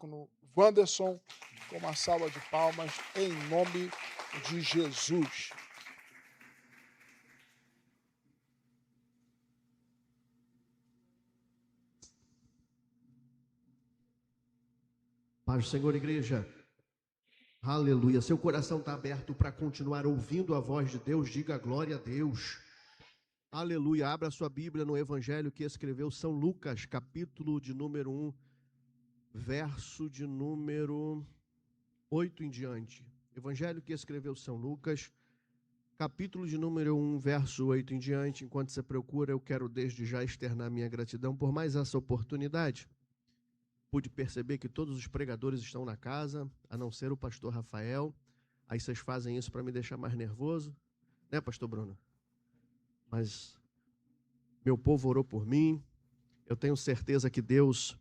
diácono Wanderson com uma salva de palmas em nome de Jesus. Paz do Senhor, igreja. Aleluia. Seu coração está aberto para continuar ouvindo a voz de Deus? Diga glória a Deus. Aleluia. Abra sua Bíblia no Evangelho que escreveu São Lucas, capítulo de número 1, verso de número 8 em diante. Evangelho que escreveu São Lucas, capítulo de número 1, verso 8 em diante. Enquanto você procura, eu quero desde já externar minha gratidão por mais essa oportunidade. Pude perceber que todos os pregadores estão na casa, a não ser o pastor Rafael. Aí vocês fazem isso para me deixar mais nervoso, né, pastor Bruno? Mas meu povo orou por mim. Eu tenho certeza que Deus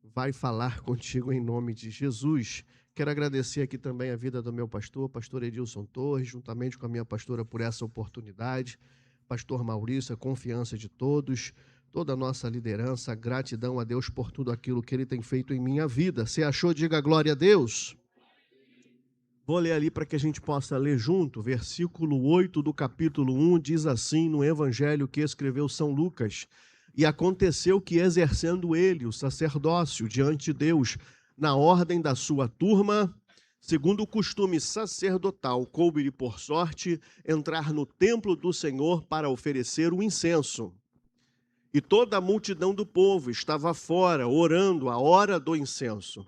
vai falar contigo em nome de Jesus. Quero agradecer aqui também a vida do meu pastor Edilson Torres, juntamente com a minha pastora por essa oportunidade. Pastor Maurício, a confiança de todos. Toda a nossa liderança, gratidão a Deus por tudo aquilo que Ele tem feito em minha vida. Se achou, diga glória a Deus. Vou ler ali para que a gente possa ler junto. Versículo 8 do capítulo 1 diz assim, no Evangelho que escreveu São Lucas: E aconteceu que, exercendo ele o sacerdócio diante de Deus, na ordem da sua turma, segundo o costume sacerdotal, coube-lhe por sorte entrar no templo do Senhor para oferecer o incenso. E toda a multidão do povo estava fora, orando a hora do incenso.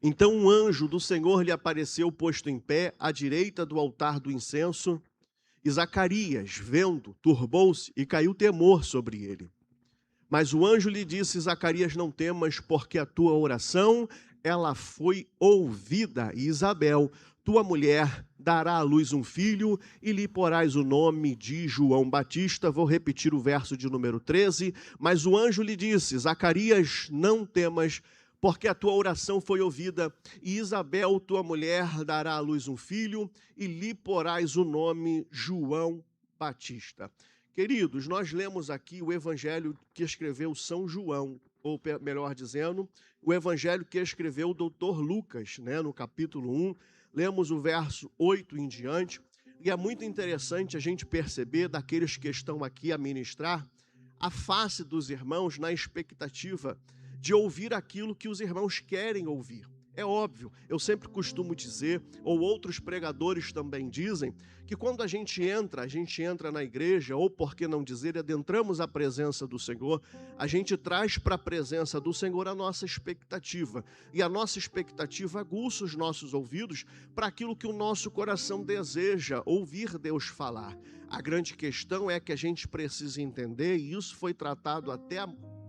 Então um anjo do Senhor lhe apareceu posto em pé, à direita do altar do incenso, e Zacarias, vendo, turbou-se e caiu temor sobre ele. Mas o anjo lhe disse: Zacarias, não temas, porque a tua oração, ela foi ouvida, e Isabel, tua mulher, dará à luz um filho e lhe porás o nome de João Batista. Vou repetir o verso de número 13. Mas o anjo lhe disse: Zacarias, não temas, porque a tua oração foi ouvida, e Isabel, tua mulher, dará à luz um filho e lhe porás o nome João Batista. Queridos, nós lemos aqui o evangelho que escreveu São João, ou melhor dizendo, o evangelho que escreveu o doutor Lucas, né, no capítulo 1. Lemos o verso 8 em diante, e é muito interessante a gente perceber daqueles que estão aqui a ministrar a face dos irmãos na expectativa de ouvir aquilo que os irmãos querem ouvir. É óbvio, eu sempre costumo dizer, ou outros pregadores também dizem, que quando a gente entra na igreja, ou por que não dizer, adentramos a presença do Senhor, a gente traz para a presença do Senhor a nossa expectativa. E a nossa expectativa aguça os nossos ouvidos para aquilo que o nosso coração deseja ouvir Deus falar. A grande questão é que a gente precisa entender, e isso foi tratado até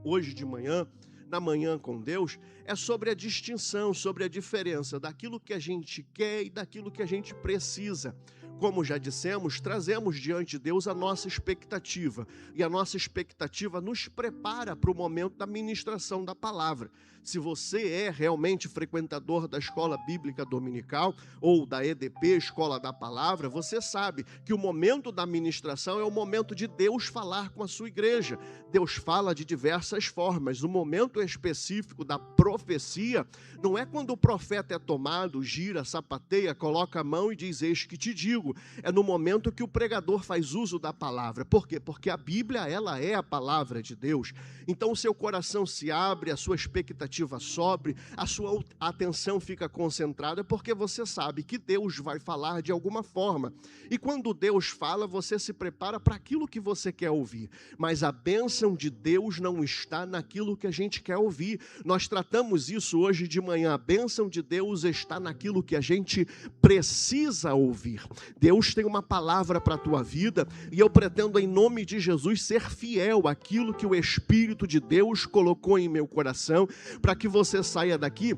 hoje de manhã, na Manhã com Deus, é sobre a distinção, sobre a diferença daquilo que a gente quer e daquilo que a gente precisa. Como já dissemos, trazemos diante de Deus a nossa expectativa, e a nossa expectativa nos prepara para o momento da ministração da palavra. Se você é realmente frequentador da Escola Bíblica Dominical ou da EDP, Escola da Palavra, você sabe que o momento da ministração é o momento de Deus falar com a sua igreja. Deus fala de diversas formas. O momento específico da profecia não é quando o profeta é tomado, gira, sapateia, coloca a mão e diz: eis que te digo. É no momento que o pregador faz uso da palavra. Por quê? Porque a Bíblia, ela é a palavra de Deus. Então o seu coração se abre, a sua expectativa sobe, a sua atenção fica concentrada, porque você sabe que Deus vai falar de alguma forma. E quando Deus fala, você se prepara para aquilo que você quer ouvir. Mas a bênção de Deus não está naquilo que a gente quer ouvir. Nós tratamos isso hoje de manhã. A bênção de Deus está naquilo que a gente precisa ouvir. Deus tem uma palavra para a tua vida, e eu pretendo, em nome de Jesus, ser fiel àquilo que o Espírito de Deus colocou em meu coração, para que você saia daqui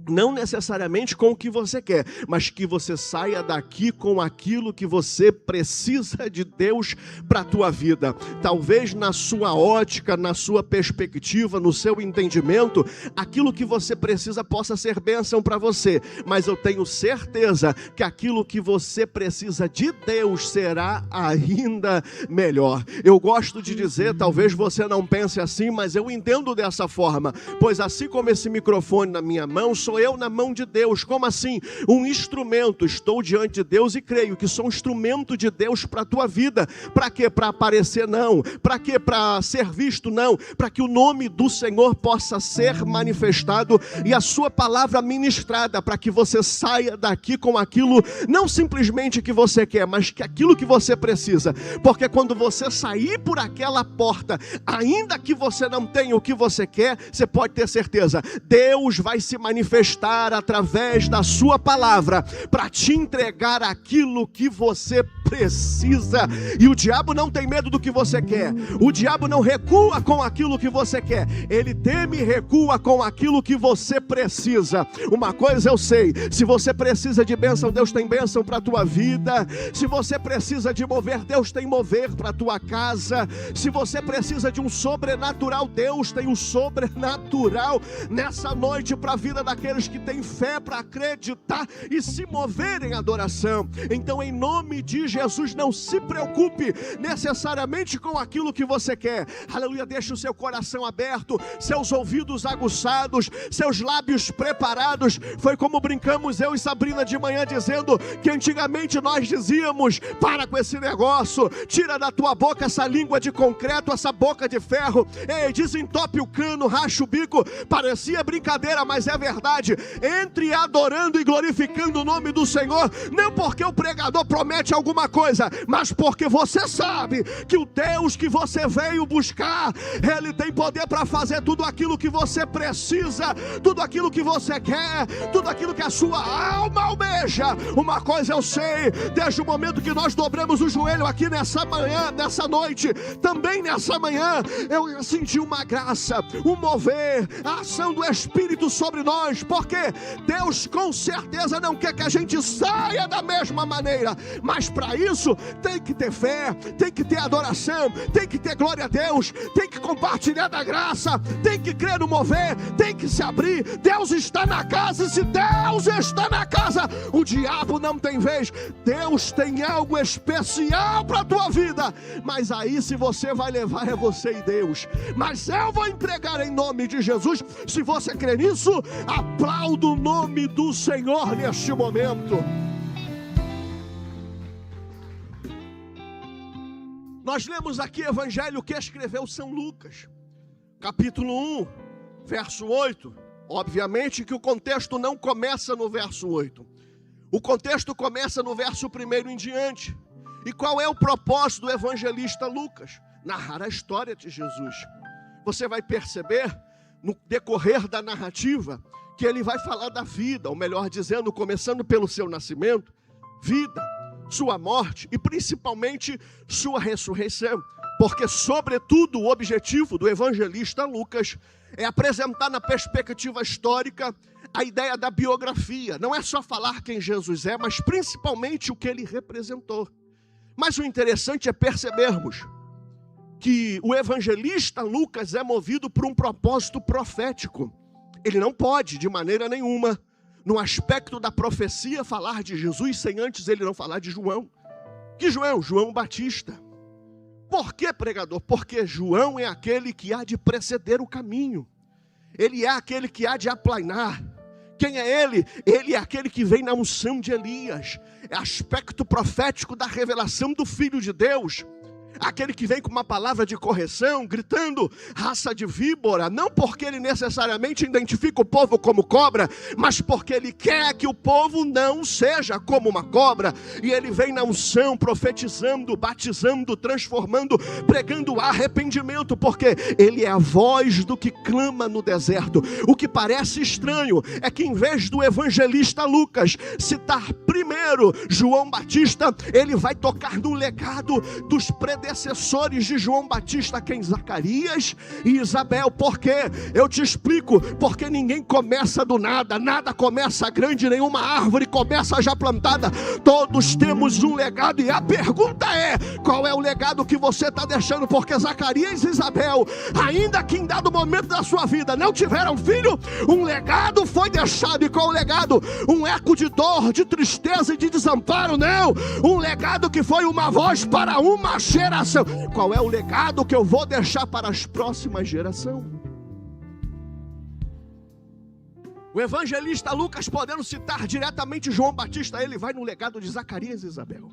Não necessariamente com o que você quer, mas que você saia daqui com aquilo que você precisa de Deus para a tua vida. Talvez na sua ótica, na sua perspectiva, no seu entendimento, aquilo que você precisa possa ser bênção para você. Mas eu tenho certeza que aquilo que você precisa de Deus será ainda melhor. Eu gosto de dizer, talvez você não pense assim, mas eu entendo dessa forma. Pois assim como esse microfone na minha mão, sou eu na mão de Deus. Como assim? Um instrumento. Estou diante de Deus e creio que sou um instrumento de Deus para a tua vida. Para quê? Para aparecer? Não. Para quê? Para ser visto? Não. Para que o nome do Senhor possa ser manifestado e a sua palavra ministrada, para que você saia daqui com aquilo, não simplesmente que você quer, mas que aquilo que você precisa. Porque quando você sair por aquela porta, ainda que você não tenha o que você quer, você pode ter certeza, Deus vai se manifestar através da sua palavra para te entregar aquilo que você precisa. E o diabo não tem medo do que você quer. O diabo não recua com aquilo que você quer. Ele teme e recua com aquilo que você precisa. Uma coisa eu sei, se você precisa de bênção, Deus tem bênção para a tua vida. Se você precisa de mover, Deus tem mover para a tua casa. Se você precisa de um sobrenatural, Deus tem um sobrenatural nessa noite para a vida daqueles que têm fé para acreditar e se mover em adoração. Então, em nome de Jesus, não se preocupe necessariamente com aquilo que você quer. Aleluia, deixe o seu coração aberto, seus ouvidos aguçados, seus lábios preparados. Foi como brincamos eu e Sabrina de manhã, dizendo que antigamente nós dizíamos: para com esse negócio, tira da tua boca essa língua de concreto, essa boca de ferro, ei, desentope o cano, racha o bico. Parecia brincadeira, mas é verdade. Entre adorando e glorificando o nome do Senhor, não porque o pregador promete alguma coisa, mas porque você sabe que o Deus que você veio buscar, Ele tem poder para fazer tudo aquilo que você precisa, tudo aquilo que você quer, tudo aquilo que a sua alma almeja. Uma coisa eu sei, desde o momento que nós dobramos o joelho aqui nessa manhã, nessa noite, também nessa manhã, eu senti uma graça, um mover, a ação do Espírito sobre nós, porque Deus com certeza não quer que a gente saia da mesma maneira, mas para isso tem que ter fé, tem que ter adoração, tem que ter glória a Deus, tem que compartilhar da graça, tem que crer no mover, tem que se abrir. Deus está na casa, e se Deus está na casa, o diabo não tem vez. Deus tem algo especial para a tua vida, mas aí se você vai levar é você e Deus, mas eu vou entregar em nome de Jesus. Se você crê nisso, aplauda o nome do Senhor neste momento. Nós lemos aqui o evangelho que escreveu São Lucas, capítulo 1, verso 8. Obviamente que o contexto não começa no verso 8. O contexto começa no verso 1 em diante. E qual é o propósito do evangelista Lucas? Narrar a história de Jesus. Você vai perceber no decorrer da narrativa que ele vai falar da vida, ou melhor dizendo, começando pelo seu nascimento, vida, sua morte e principalmente sua ressurreição. Porque, sobretudo, o objetivo do evangelista Lucas é apresentar na perspectiva histórica a ideia da biografia. Não é só falar quem Jesus é, mas principalmente o que ele representou. Mas o interessante é percebermos que o evangelista Lucas é movido por um propósito profético. Ele não pode, de maneira nenhuma, no aspecto da profecia, falar de Jesus sem antes ele não falar de João. Que João? João Batista. Por que, pregador? Porque João é aquele que há de preceder o caminho. Ele é aquele que há de aplainar. Quem é ele? Ele é aquele que vem na unção de Elias. É aspecto profético da revelação do Filho de Deus. Aquele que vem com uma palavra de correção, gritando, raça de víbora, não porque ele necessariamente identifica o povo como cobra, mas porque ele quer que o povo não seja como uma cobra. E ele vem na unção, profetizando, batizando, transformando, pregando arrependimento, porque ele é a voz do que clama no deserto. O que parece estranho é que em vez do evangelista Lucas citar primeiro João Batista, ele vai tocar no legado dos predecessores predecessores de João Batista, quem? Zacarias e Isabel. Por quê? Eu te explico. Porque ninguém começa do nada, nada começa grande, nenhuma árvore começa já plantada. Todos temos um legado, e a pergunta é: qual é o legado que você está deixando? Porque Zacarias e Isabel, ainda que em dado momento da sua vida não tiveram filho, um legado foi deixado. E qual o legado? Um eco de dor, de tristeza e de desamparo? Não, um legado que foi uma voz para uma geração. Qual é o legado que eu vou deixar para as próximas gerações? O evangelista Lucas, podendo citar diretamente João Batista, ele vai no legado de Zacarias e Isabel.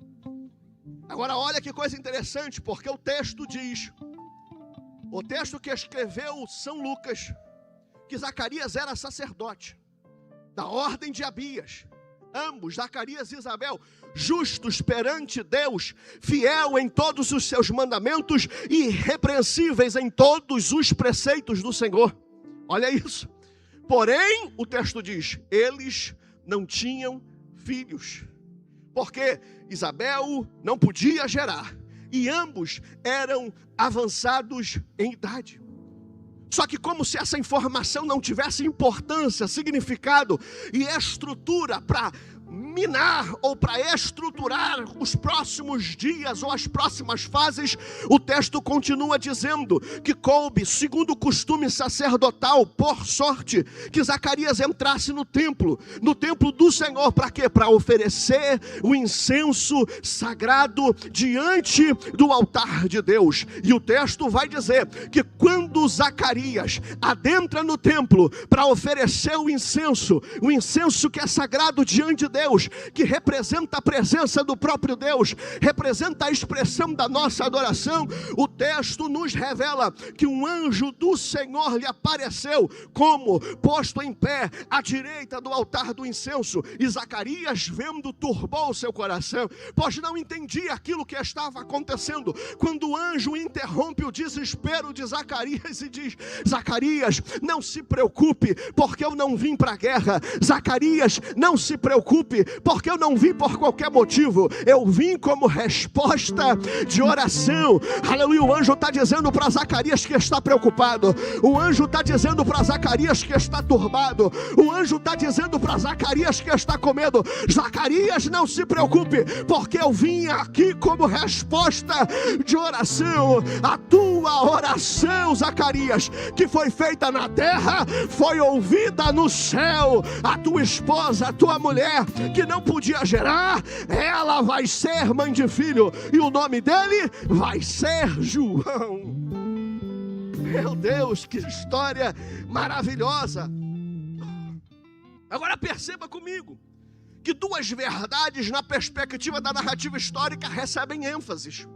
Agora olha que coisa interessante, porque o texto diz, o texto que escreveu São Lucas, que Zacarias era sacerdote da ordem de Abias. Ambos, Zacarias e Isabel, justos perante Deus, fiel em todos os seus mandamentos e irrepreensíveis em todos os preceitos do Senhor. Olha isso. Porém, o texto diz, eles não tinham filhos, porque Isabel não podia gerar, e ambos eram avançados em idade. Só que como se essa informação não tivesse importância, significado e estrutura para minar ou para estruturar os próximos dias ou as próximas fases, o texto continua dizendo que coube, segundo o costume sacerdotal, por sorte, que Zacarias entrasse no templo do Senhor. Para quê? Para oferecer o incenso sagrado diante do altar de Deus. E o texto vai dizer que quando Zacarias adentra no templo para oferecer o incenso que é sagrado diante de Deus, que representa a presença do próprio Deus, representa a expressão da nossa adoração, o texto nos revela que um anjo do Senhor lhe apareceu, como posto em pé à direita do altar do incenso. E Zacarias, vendo, turbou o seu coração, pois não entendia aquilo que estava acontecendo. Quando o anjo interrompe o desespero de Zacarias e diz: Zacarias, não se preocupe, porque eu não vim para a guerra. Zacarias, não se preocupe, porque eu não vim por qualquer motivo. Eu vim como resposta de oração. Aleluia. O anjo está dizendo para Zacarias que está preocupado. O anjo está dizendo para Zacarias que está turbado. O anjo está dizendo para Zacarias que está com medo. Zacarias, não se preocupe, porque eu vim aqui como resposta de oração. A tua oração, Zacarias, que foi feita na terra, foi ouvida no céu. A tua esposa, a tua mulher, que não podia gerar, ela vai ser mãe de filho, e o nome dele vai ser João. Meu Deus, que história maravilhosa. Agora perceba comigo que duas verdades na perspectiva da narrativa histórica recebem ênfases.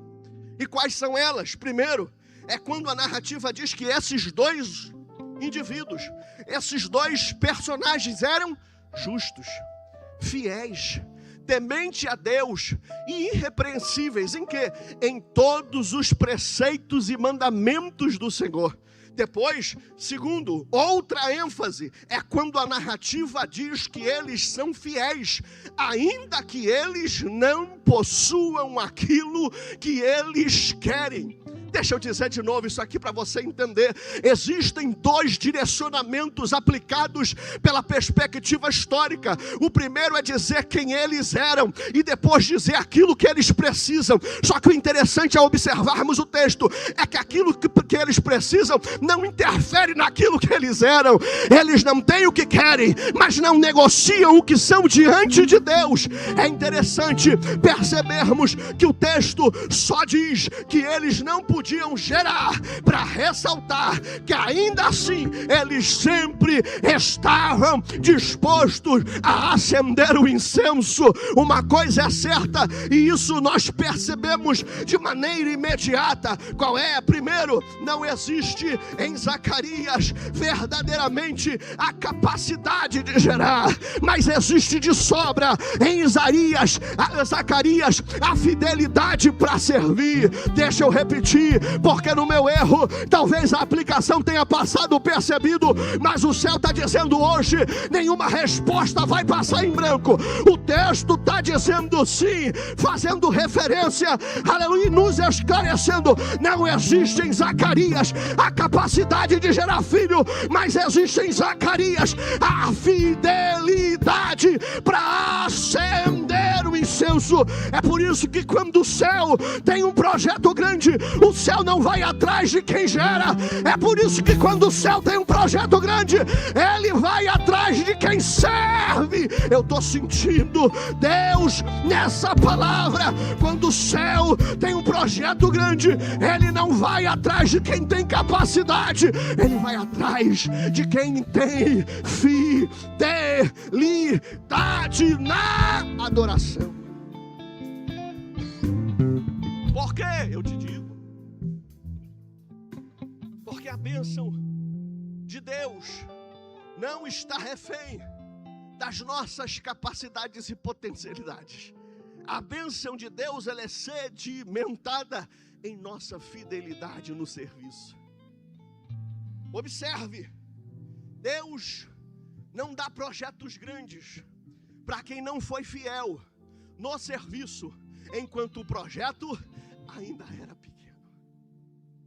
E quais são elas? Primeiro, é quando a narrativa diz que esses dois indivíduos, esses dois personagens eram justos, fiéis, temente a Deus e irrepreensíveis. Em quê? Em todos os preceitos e mandamentos do Senhor. Depois, segundo, outra ênfase é quando a narrativa diz que eles são fiéis, ainda que eles não possuam aquilo que eles querem. Deixa eu dizer de novo isso aqui para você entender. Existem dois direcionamentos aplicados pela perspectiva histórica. O primeiro é dizer quem eles eram e depois dizer aquilo que eles precisam. Só que o interessante ao observarmos o texto é que aquilo que eles precisam não interfere naquilo que eles eram. Eles não têm o que querem, mas não negociam o que são diante de Deus. É interessante percebermos que o texto só diz que eles não podiam gerar, para ressaltar que ainda assim eles sempre estavam dispostos a acender o incenso. Uma coisa é certa, e isso nós percebemos de maneira imediata. Qual é? Primeiro, não existe em Zacarias verdadeiramente a capacidade de gerar, mas existe de sobra em Zacarias a fidelidade para servir. Deixa eu repetir. aqui, porque no meu erro, talvez a aplicação tenha passado percebido, mas o céu está dizendo hoje, nenhuma resposta vai passar em branco. O texto está dizendo sim, fazendo referência, aleluia, nos esclarecendo. Não existe em Zacarias a capacidade de gerar filho, mas existe em Zacarias a fidelidade para acender o incenso. É por isso que quando o céu tem um projeto grande, o céu não vai atrás de quem gera. É por isso que quando o céu tem um projeto grande, ele vai atrás de quem serve. Eu estou sentindo Deus nessa palavra. Quando o céu tem um projeto grande, ele não vai atrás de quem tem capacidade, ele vai atrás de quem tem fidelidade na adoração. Por quê? Eu te digo. Porque a bênção de Deus não está refém das nossas capacidades e potencialidades. A bênção de Deus, ela é sedimentada em nossa fidelidade no serviço. Observe, Deus não dá projetos grandes para quem não foi fiel no serviço, enquanto o projeto ainda era pequeno.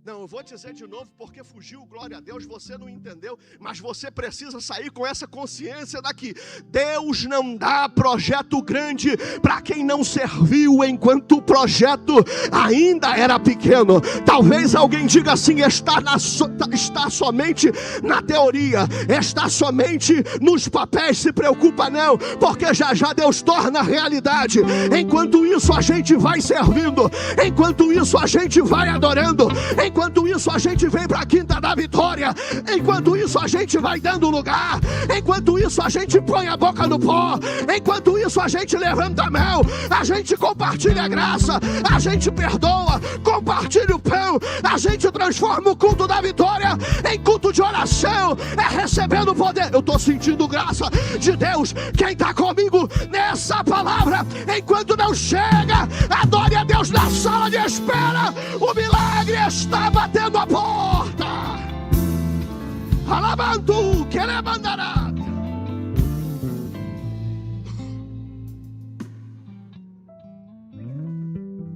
Não, eu vou dizer de novo porque fugiu, glória a Deus, você não entendeu, mas você precisa sair com essa consciência daqui. Deus não dá projeto grande para quem não serviu enquanto o projeto ainda era pequeno. Talvez alguém diga assim, está somente na teoria, está somente nos papéis, se preocupa não, porque já já Deus torna realidade. Enquanto isso a gente vai servindo, enquanto isso a gente vai adorando, enquanto isso a gente vem para a Quinta da Vitória, enquanto isso a gente vai dando lugar, enquanto isso a gente põe a boca no pó, enquanto isso a gente levanta a mão, a gente compartilha a graça, a gente perdoa, compartilha o pão, a gente transforma o culto da vitória em culto de oração, é recebendo poder. Eu estou sentindo graça de Deus. Quem está comigo nessa palavra, enquanto não chega, adore a Deus na sala de espera, o milagre está batendo a porta. Alabantu, queremandará.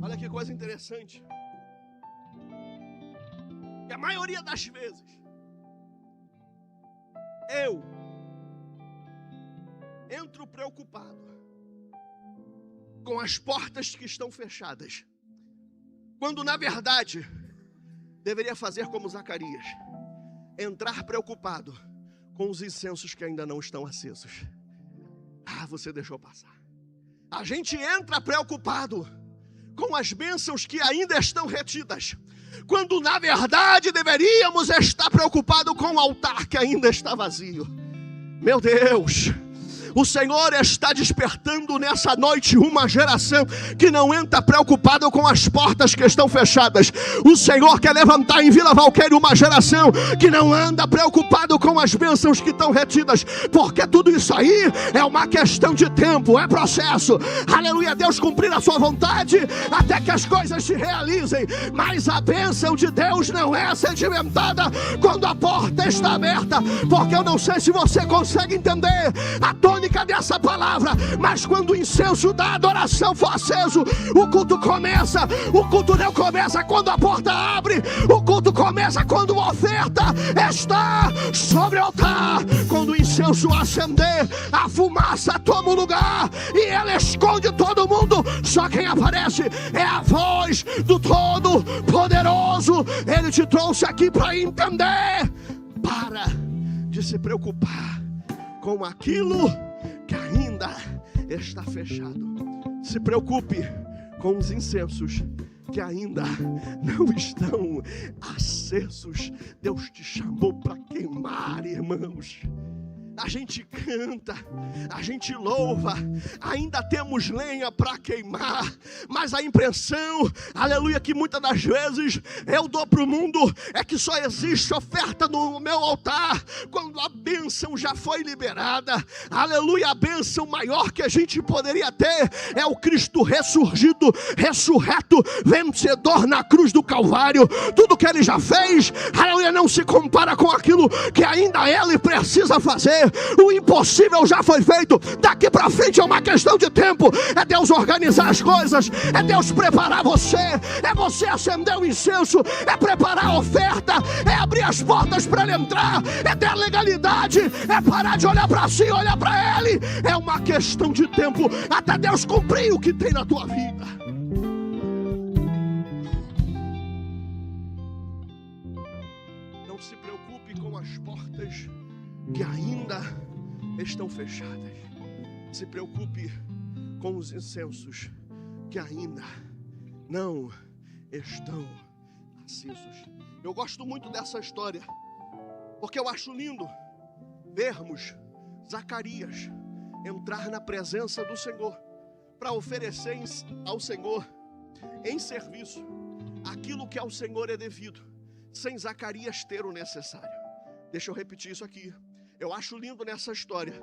Olha que coisa interessante. Que a maioria das vezes eu entro preocupado com as portas que estão fechadas, quando na verdade deveria fazer como Zacarias, entrar preocupado com os incensos que ainda não estão acesos. Ah, você deixou passar. A gente entra preocupado com as bênçãos que ainda estão retidas, quando na verdade deveríamos estar preocupados com o altar que ainda está vazio. Meu Deus, o Senhor está despertando nessa noite uma geração que não entra preocupada com as portas que estão fechadas. O Senhor quer levantar em Vila Valqueira uma geração que não anda preocupado com as bênçãos que estão retidas, porque tudo isso aí é uma questão de tempo, é processo. Aleluia, Deus cumprir a sua vontade até que as coisas se realizem. Mas a bênção de Deus não é sedimentada quando a porta está aberta, porque eu não sei se você consegue entender a tônica dessa palavra, mas quando o incenso da adoração for aceso, o culto começa. O culto não começa quando a porta abre, o culto começa quando a oferta está sobre o altar. Quando o incenso acender, a fumaça toma o lugar e ela esconde todo mundo. Só quem aparece é a voz do Todo-Poderoso. Ele te trouxe aqui para entender. Para de se preocupar com aquilo que ainda está fechado. Se preocupe com os incensos que ainda não estão acesos. Deus te chamou para queimar, irmãos. a gente canta, a gente louva, ainda temos lenha para queimar, mas a impressão, aleluia, que muitas das vezes eu dou para o mundo é que só existe oferta no meu altar quando a bênção já foi liberada. Aleluia, a bênção maior que a gente poderia ter é o Cristo ressurgido, ressurreto, vencedor na cruz do Calvário. Tudo que ele já fez, aleluia, não se compara com aquilo que ainda ele precisa fazer. O impossível já foi feito. Daqui para frente é uma questão de tempo. É Deus organizar as coisas, é Deus preparar você, é você acender o incenso, é preparar a oferta, é abrir as portas para ele entrar, é ter legalidade, é parar de olhar para si, olhar para ele. É uma questão de tempo até Deus cumprir o que tem na tua vida. Não se preocupe com as portas que ainda estão fechadas. Se preocupe com os incensos que ainda não estão acesos. Eu gosto muito dessa história, porque eu acho lindo vermos Zacarias entrar na presença do Senhor para oferecer ao Senhor em serviço aquilo que ao Senhor é devido, sem Zacarias ter o necessário. Deixa eu repetir isso aqui. Eu acho lindo nessa história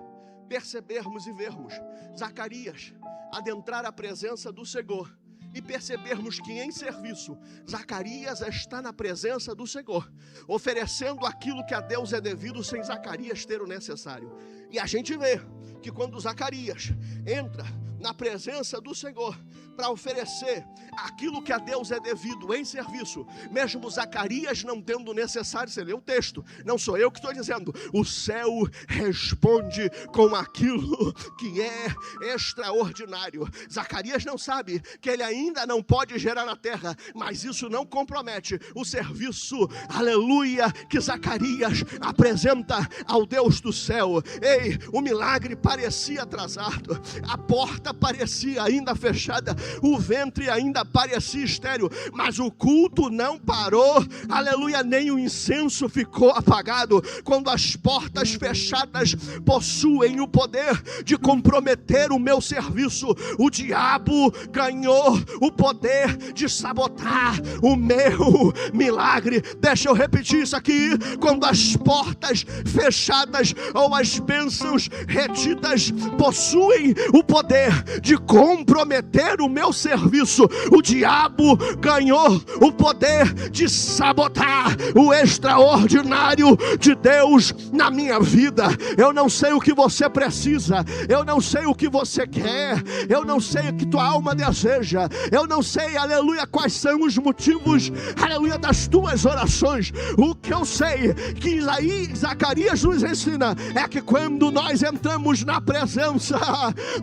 percebermos e vermos Zacarias adentrar a presença do Senhor e percebermos que em serviço Zacarias está na presença do Senhor, oferecendo aquilo que a Deus é devido sem Zacarias ter o necessário. E a gente vê que quando Zacarias entra na presença do Senhor para oferecer aquilo que a Deus é devido em serviço, mesmo Zacarias não tendo o necessário, você lê o texto, não sou eu que estou dizendo, o céu responde com aquilo que é extraordinário. Zacarias não sabe que ele ainda não pode gerar na terra, mas isso não compromete o serviço, aleluia, que Zacarias apresenta ao Deus do céu. Ei, o milagre parecia atrasado, a porta parecia ainda fechada, o ventre ainda parecia estéril, mas o culto não parou, aleluia, nem o incenso ficou apagado. Quando as portas fechadas possuem o poder de comprometer o meu serviço, o diabo ganhou o poder de sabotar o meu milagre. Deixa eu repetir isso aqui. Quando as portas fechadas ou as bênçãos retidas possuem o poder de comprometer o meu serviço, o diabo ganhou o poder de sabotar o extraordinário de Deus na minha vida. Eu não sei o que você precisa, eu não sei o que você quer, eu não sei o que tua alma deseja, eu não sei, aleluia, quais são os motivos, aleluia, das tuas orações. O que eu sei, que aí Zacarias nos ensina, é que quando nós entramos na presença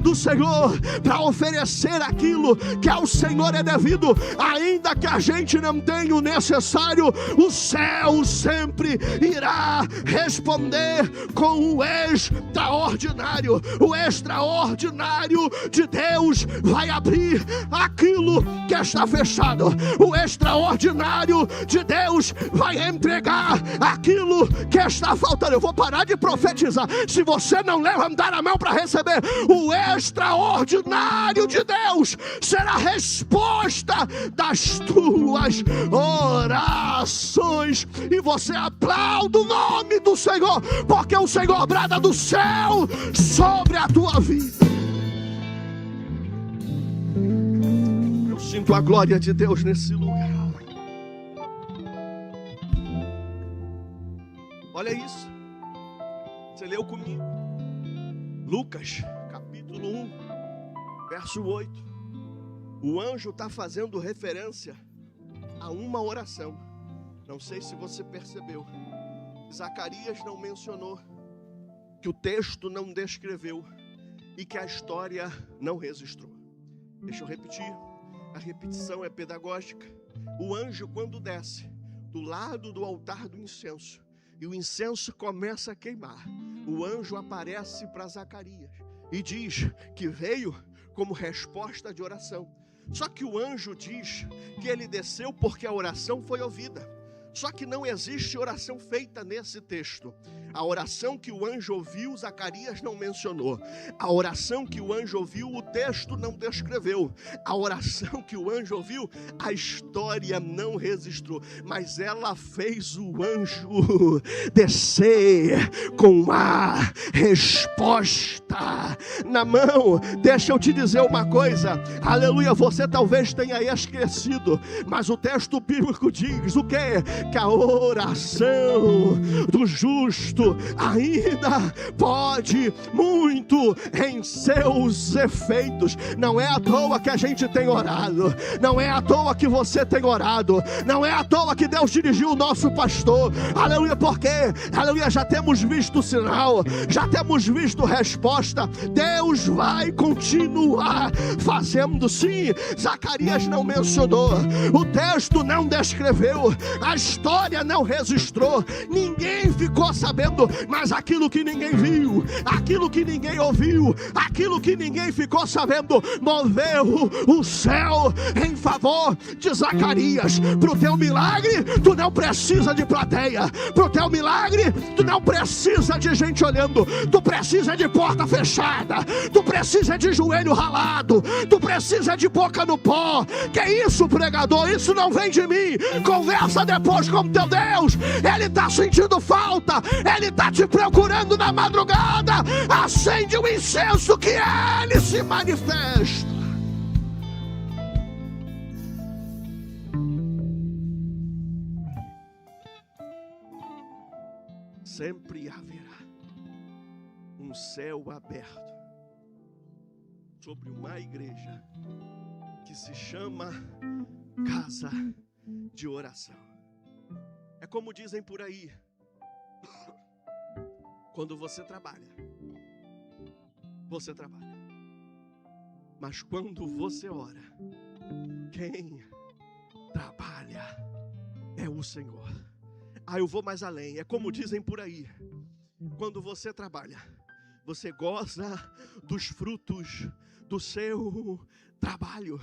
do Senhor para oferecer aquilo que ao Senhor é devido, ainda que a gente não tenha o necessário, o céu sempre irá responder com o extraordinário. O extraordinário de Deus vai abrir aquilo que está fechado. O extraordinário de Deus vai entregar aquilo que está faltando. Eu vou parar de profetizar se você não levantar a mão para receber. O extraordinário de Deus será a resposta das tuas orações. E você aplauda o nome do Senhor, porque o Senhor brada do céu sobre a tua vida. Eu sinto a glória de Deus nesse lugar. Olha isso. Você leu comigo Lucas capítulo 1 verso 8. O anjo está fazendo referência a uma oração. Não sei se você percebeu. Zacarias não mencionou, que o texto não descreveu e que a história não registrou. Deixa eu repetir. A repetição é pedagógica. O anjo, quando desce do lado do altar do incenso e o incenso começa a queimar, o anjo aparece para Zacarias e diz que veio como resposta de oração. Só que o anjo diz que ele desceu porque a oração foi ouvida. Só que não existe oração feita nesse texto. A oração que o anjo ouviu, Zacarias não mencionou. A oração que o anjo ouviu, o texto não descreveu. A oração que o anjo ouviu, a história não registrou. Mas ela fez o anjo descer com uma resposta na mão. Deixa eu te dizer uma coisa. Aleluia, você talvez tenha esquecido, mas o texto bíblico diz o quê? Que a oração do justo ainda pode muito em seus efeitos. Não é à toa que a gente tem orado, não é à toa que você tem orado, não é à toa que Deus dirigiu o nosso pastor, aleluia, porque, aleluia, já temos visto sinal, já temos visto resposta. Deus vai continuar fazendo. Sim, Zacarias não mencionou, o texto não descreveu, a história não registrou, ninguém ficou sabendo, mas aquilo que ninguém viu, aquilo que ninguém ouviu, aquilo que ninguém ficou sabendo, moveu o céu em favor de Zacarias. Para o teu milagre, tu não precisa de plateia. Para o teu milagre, tu não precisa de gente olhando. Tu precisa de porta fechada. Tu precisa de joelho ralado. Tu precisa de boca no pó. Que isso, pregador? Isso não vem de mim. Conversa depois com teu Deus. Ele está sentindo falta. Ele está te procurando na madrugada. Acende o incenso que ele se manifesta. Sempre haverá um céu aberto sobre uma igreja que se chama casa de oração. É como dizem por aí, quando você trabalha, mas quando você ora, quem trabalha é o Senhor. Eu vou mais além, é como dizem por aí, quando você trabalha, você goza dos frutos do seu trabalho,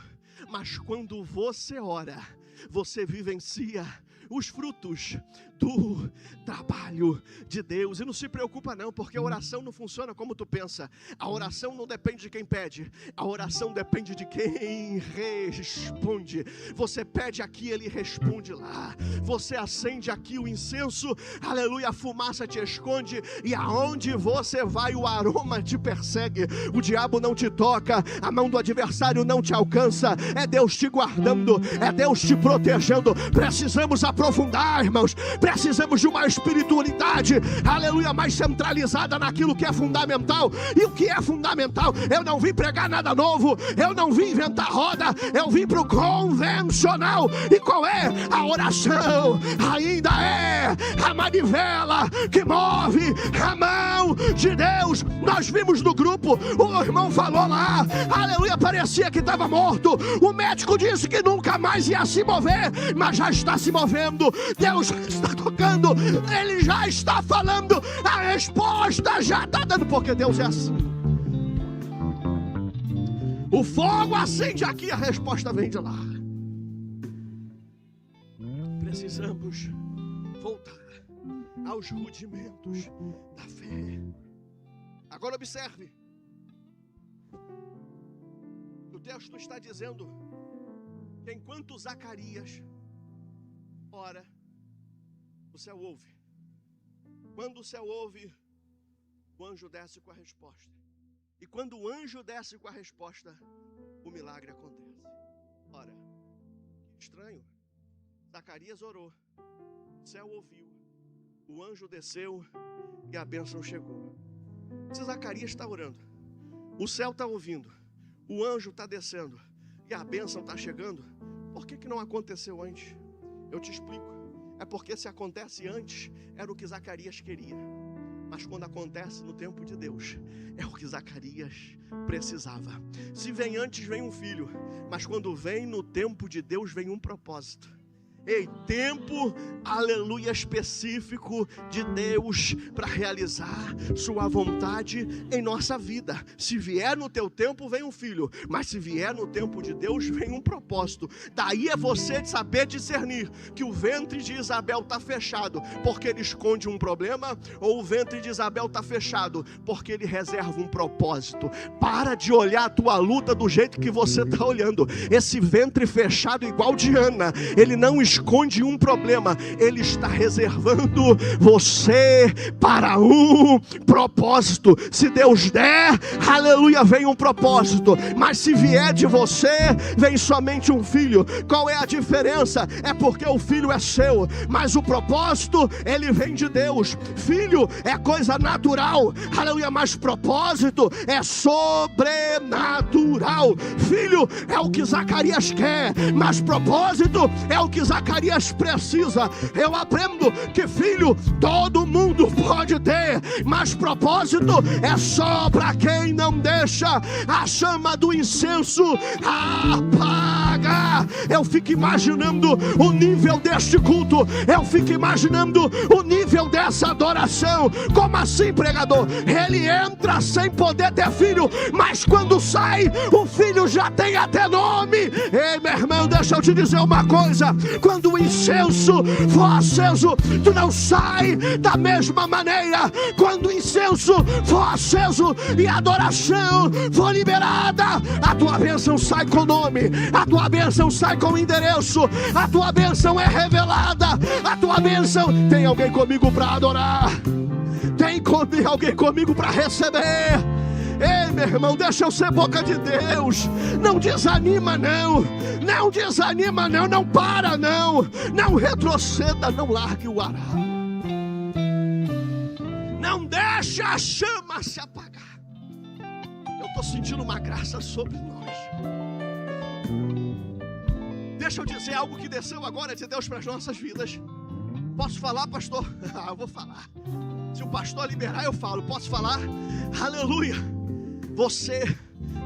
mas quando você ora, você vivencia os frutos do trabalho de Deus. E não se preocupa não, porque a oração não funciona como tu pensa. A oração não depende de quem pede, a oração depende de quem responde. Você pede aqui, ele responde lá. Você acende aqui o incenso, aleluia, a fumaça te esconde, e aonde você vai o aroma te persegue. O diabo não te toca, a mão do adversário não te alcança. É Deus te guardando, é Deus te protegendo. Precisamos aprofundar, irmãos. Precisamos de uma espiritualidade, aleluia, mais centralizada naquilo que é fundamental. E o que é fundamental? Eu não vim pregar nada novo, eu não vim inventar roda, eu vim para o convencional. E qual é? A oração ainda é a manivela que move a mão de Deus. Nós vimos no grupo, o irmão falou lá, aleluia, parecia que estava morto. O médico disse que nunca mais ia se mover, mas já está se movendo. Deus está tocando, ele já está falando, a resposta já está dando, porque Deus é assim. O fogo acende aqui, a resposta vem de lá. Precisamos voltar aos rudimentos da fé. Agora observe, o texto está dizendo que enquanto Zacarias ora, o céu ouve. Quando o céu ouve, o anjo desce com a resposta. E quando o anjo desce com a resposta, o milagre acontece. Ora, que estranho. Zacarias orou, o céu ouviu, o anjo desceu e a bênção chegou. Se Zacarias está orando, o céu está ouvindo, o anjo está descendo e a bênção está chegando, por que não aconteceu antes? Eu te explico. É porque se acontece antes, era o que Zacarias queria. Mas quando acontece no tempo de Deus, é o que Zacarias precisava. Se vem antes, vem um filho. Mas quando vem no tempo de Deus, vem um propósito. Ei, tempo, aleluia, específico de Deus para realizar sua vontade em nossa vida. Se vier no teu tempo, vem um filho, mas se vier no tempo de Deus, vem um propósito. Daí é você de saber discernir que o ventre de Isabel está fechado porque ele esconde um problema, ou o ventre de Isabel está fechado porque ele reserva um propósito. Para de olhar a tua luta do jeito que você está olhando. Esse ventre fechado igual de Ana, ele não esconde um problema, ele está reservando você para um propósito. Se Deus der, aleluia, vem um propósito, mas se vier de você, vem somente um filho. Qual é a diferença? É porque o filho é seu, mas o propósito, ele vem de Deus. Filho é coisa natural, aleluia, mas propósito é sobrenatural. Filho é o que Zacarias quer, mas propósito é o que Zacarias precisa. Eu aprendo que filho todo mundo pode ter, mas propósito é só para quem não deixa a chama do incenso apagar. Eu fico imaginando o nível deste culto, eu fico imaginando o nível dessa adoração. Como assim, pregador? Ele entra sem poder ter filho, mas quando sai, o filho já tem até nome. Ei, meu irmão, deixa eu te dizer uma coisa: quando o incenso for aceso, tu não sai da mesma maneira. Quando o incenso for aceso e a adoração for liberada, a tua bênção sai com nome, a tua bênção sai com endereço, a tua bênção é revelada, a tua bênção. Tem alguém comigo para adorar? Tem alguém comigo para receber? Ei, meu irmão, deixa eu ser boca de Deus. Não desanima não, não desanima não, não para não, não retroceda, não largue o arado, não deixa a chama se apagar. Eu estou sentindo uma graça sobre nós. Deixa eu dizer algo que desceu agora de Deus para as nossas vidas. Posso falar, pastor? Eu vou falar. Se o pastor liberar, eu falo. Posso falar? Aleluia. Você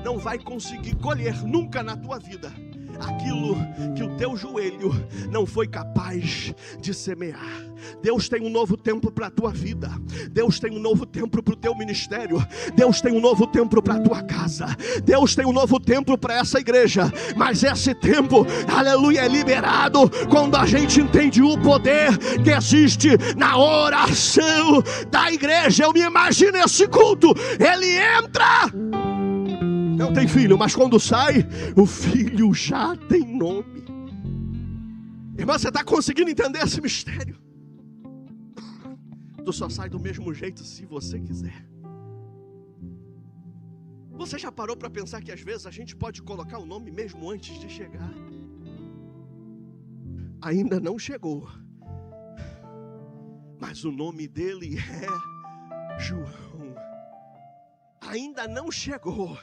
não vai conseguir colher nunca na tua vida aquilo que o teu joelho não foi capaz de semear. Deus tem um novo tempo para a tua vida. Deus tem um novo tempo para o teu ministério. Deus tem um novo tempo para a tua casa. Deus tem um novo tempo para essa igreja. Mas esse tempo, aleluia, é liberado quando a gente entende o poder que existe na oração da igreja. Eu me imagino esse culto. Ele entra, não tem filho, mas quando sai, o filho já tem nome. Irmão, você está conseguindo entender esse mistério? Tu só sai do mesmo jeito se você quiser. Você já parou para pensar que às vezes a gente pode colocar o nome mesmo antes de chegar? Ainda não chegou, mas o nome dele é João. Ainda não chegou,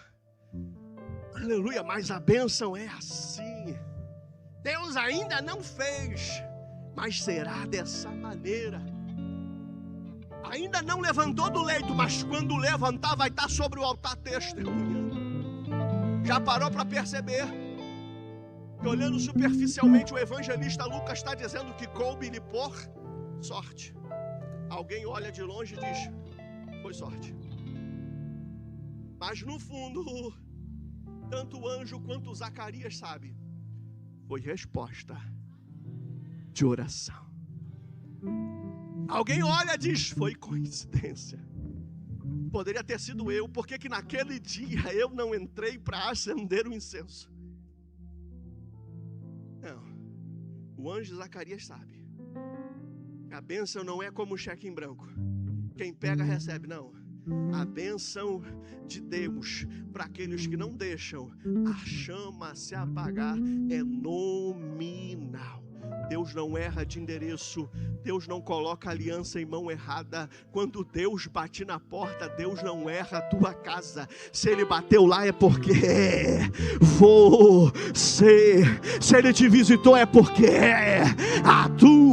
aleluia, mas a bênção é assim. Deus ainda não fez, mas será dessa maneira. Ainda não levantou do leito, mas quando levantar vai estar sobre o altar testemunhando. Já parou para perceber que, olhando superficialmente, o evangelista Lucas está dizendo que coube-lhe por sorte? Alguém olha de longe e diz: foi sorte. Mas no fundo, tanto o anjo quanto Zacarias sabe, foi resposta de oração. Alguém olha e diz: foi coincidência. Poderia ter sido eu. Por que naquele dia eu não entrei para acender o incenso? Não. O anjo Zacarias sabe. A bênção não é como um cheque em branco. Quem pega recebe, não. A bênção de Deus para aqueles que não deixam a chama se apagar é nominal. Deus não erra de endereço. Deus não coloca aliança em mão errada. Quando Deus bate na porta, Deus não erra a tua casa. Se Ele bateu lá é porque é você. Se Ele te visitou é porque é a tua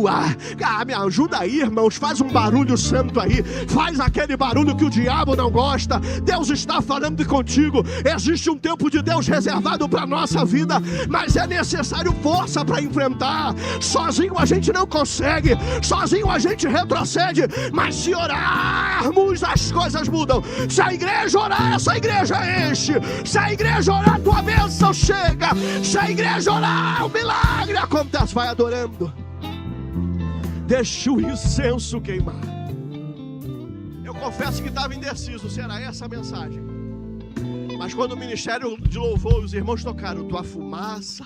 Me ajuda aí, irmãos. Faz um barulho santo aí. Faz aquele barulho que o diabo não gosta. Deus está falando contigo. Existe um tempo de Deus reservado para a nossa vida, mas é necessário força para enfrentar. Sozinho a gente não consegue. Sozinho a gente retrocede. Mas se orarmos, as coisas mudam. Se a igreja orar, essa igreja enche. Se a igreja orar, tua bênção chega. Se a igreja orar, o milagre acontece. Vai adorando. Deixa o incenso queimar. Eu confesso que estava indeciso se era essa a mensagem. Mas quando o ministério de louvor, os irmãos tocaram, tua fumaça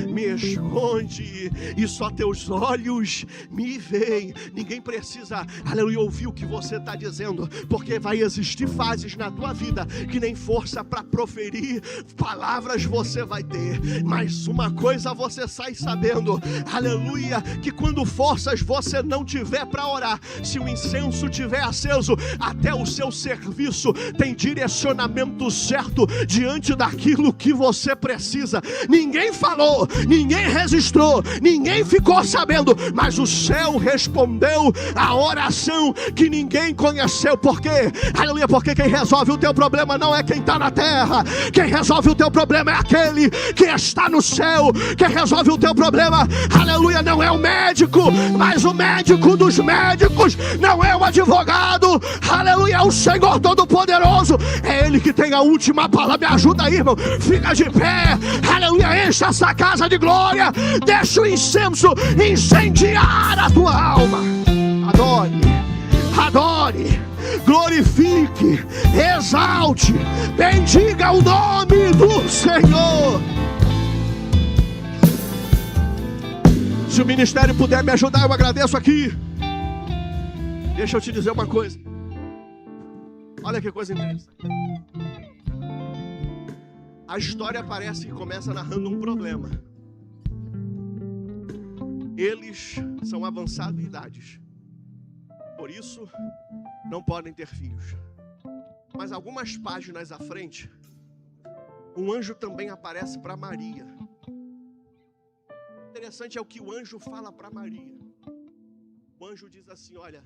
me esconde e só teus olhos me veem. Ninguém precisa, aleluia, ouvir o que você está dizendo, porque vai existir fases na tua vida que nem força para proferir palavras você vai ter. Mas uma coisa você sai sabendo, aleluia, que quando forças você não tiver para orar, se o incenso tiver aceso, até o seu serviço tem direcionamento certo diante daquilo que você precisa. Ninguém falou, ninguém registrou, ninguém ficou sabendo, mas o céu respondeu a oração que ninguém conheceu. Por quê? Aleluia, porque quem resolve o teu problema não é quem está na terra. Quem resolve o teu problema é aquele que está no céu. Quem resolve o teu problema, aleluia, não é o médico, mas o médico dos médicos, não é o advogado, aleluia, é o Senhor Todo-Poderoso. É Ele que tem a última palavra. Me ajuda aí, irmão. Fica de pé, aleluia, enche essa casa de glória. Deixa o incenso incendiar a tua alma. Adore, adore, glorifique, exalte, bendiga o nome do Senhor. Se o ministério puder me ajudar, eu agradeço aqui. Deixa eu te dizer uma coisa. Olha que coisa interessante. A história parece que começa narrando um problema. Eles são avançados em idades, por isso não podem ter filhos. Mas algumas páginas à frente, um anjo também aparece para Maria. O interessante é o que o anjo fala para Maria. O anjo diz assim: olha,